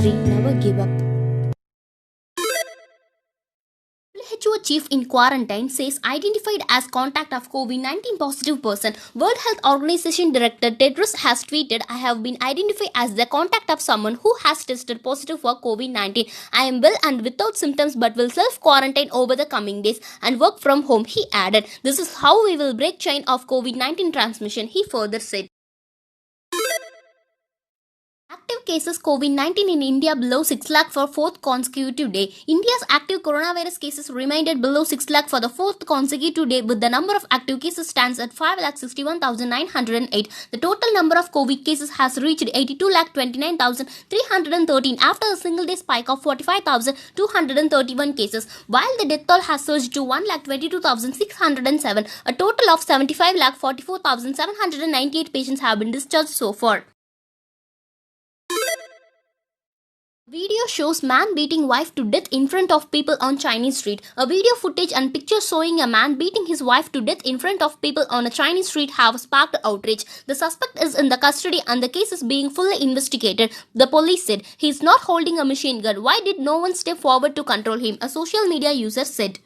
3. Never give up. WHO chief in quarantine says identified as contact of COVID-19 positive person. World Health Organization Director Tedros has tweeted, I have been identified as the contact of someone who has tested positive for COVID-19. I am well and without symptoms but will self-quarantine over the coming days and work from home, he added. This is how we will break chain of COVID-19 transmission, he further said. Active cases COVID-19 in India below 6 lakh for fourth consecutive day. India's active coronavirus cases remained below 6 lakh for the fourth consecutive day, with the number of active cases stands at 5,61,908. The total number of COVID cases has reached 82,29,313 after a single day spike of 45,231 cases, while the death toll has surged to 1,22,607. A total of 75,44,798 patients have been discharged so far. Video shows man beating wife to death in front of people on Chinese street. A video footage and pictures showing a man beating his wife to death in front of people on a Chinese street have sparked outrage. The suspect is in the custody and the case is being fully investigated. The police said he is not holding a machine gun. Why did no one step forward to control him? A social media user said.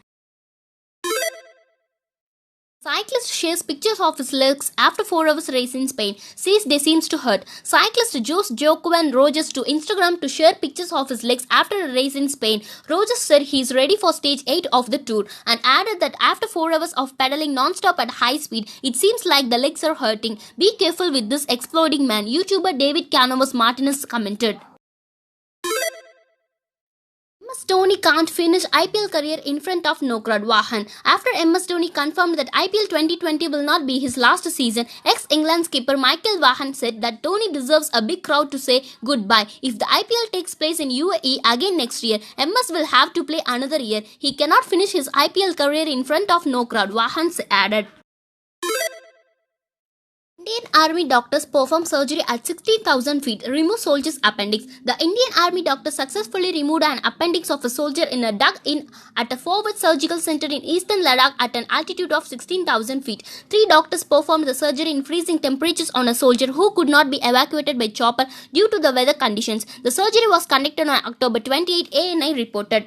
Cyclist shares pictures of his legs after 4 hours race in Spain. Says they seems to hurt. Cyclist Jose Joaquin Rogers to Instagram to share pictures of his legs after a race in Spain. Rogers said he is ready for stage 8 of the tour and added that after 4 hours of pedaling non-stop at high speed, it seems like the legs are hurting. Be careful with this exploding man, YouTuber David Canovas Martinez commented. MS Dhoni can't finish IPL career in front of no crowd. Vahan. After MS Dhoni confirmed that IPL 2020 will not be his last season, ex-England skipper Michael Vahan said that Dhoni deserves a big crowd to say goodbye. If the IPL takes place in UAE again next year, MS will have to play another year. He cannot finish his IPL career in front of no crowd, Vahan added. Indian Army doctors perform surgery at 16,000 feet, remove soldier's appendix. The Indian Army doctor successfully removed an appendix of a soldier in a dug-in at a forward surgical center in eastern Ladakh at an altitude of 16,000 feet. 3 doctors performed the surgery in freezing temperatures on a soldier who could not be evacuated by chopper due to the weather conditions. The surgery was conducted on October 28, ANI reported.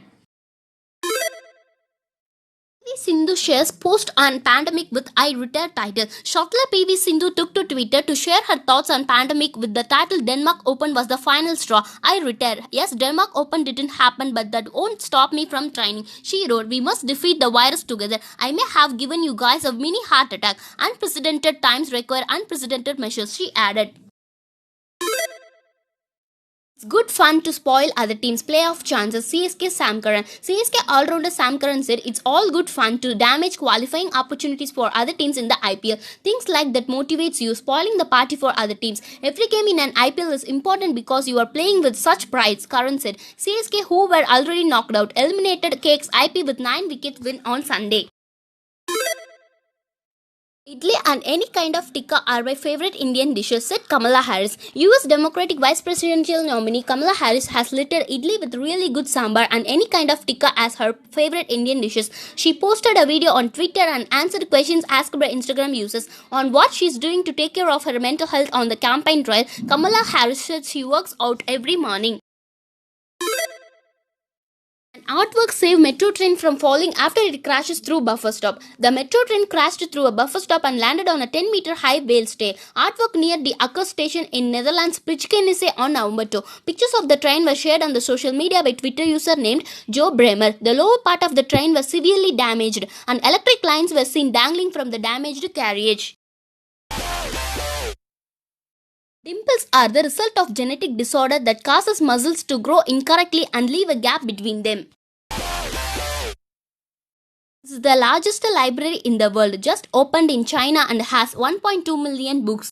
Sindhu shares post on pandemic with I retire title. Shotler PV Sindhu took to Twitter to share her thoughts on pandemic with the title Denmark Open was the final straw. I retire. Yes, Denmark Open didn't happen, but that won't stop me from training. She wrote, we must defeat the virus together. I may have given you guys a mini heart attack. Unprecedented times require unprecedented measures, she added. It's good fun to spoil other teams' playoff chances, CSK Sam Curran. CSK all-rounder Sam Curran said it's all good fun to damage qualifying opportunities for other teams in the IPL. Things like that motivates you, spoiling the party for other teams. Every game in an IPL is important because you are playing with such pride, Curran said. CSK, who were already knocked out, eliminated KX IP with 9 wicket win on Sunday. Idli and any kind of tikka are my favorite Indian dishes, said Kamala Harris. US Democratic Vice Presidential nominee Kamala Harris has littered idli with really good sambar and any kind of tikka as her favorite Indian dishes. She posted a video on Twitter and answered questions asked by Instagram users on what she's doing to take care of her mental health on the campaign trail. Kamala Harris said she works out every morning. Artwork saved metro train from falling after it crashes through buffer stop. The metro train crashed through a buffer stop and landed on a 10-meter high bale stay. Artwork near the Akker station in Netherlands Spijkenisse on November 2. Pictures of the train were shared on the social media by Twitter user named Joe Bremer. The lower part of the train was severely damaged and electric lines were seen dangling from the damaged carriage. Dimples are the result of genetic disorder that causes muscles to grow incorrectly and leave a gap between them. This is the largest library in the world, just opened in China and has 1.2 million books.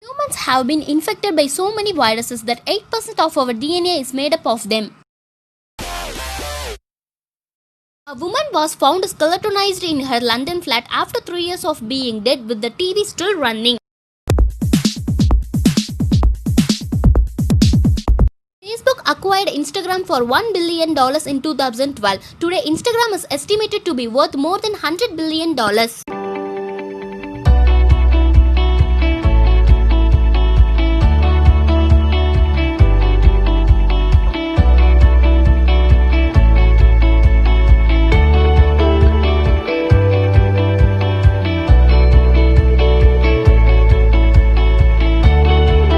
Humans have been infected by so many viruses that 8% of our DNA is made up of them. A woman was found skeletonized in her London flat after 3 years of being dead with the TV still running. Facebook acquired Instagram for $1 billion in 2012. Today, Instagram is estimated to be worth more than $100 billion.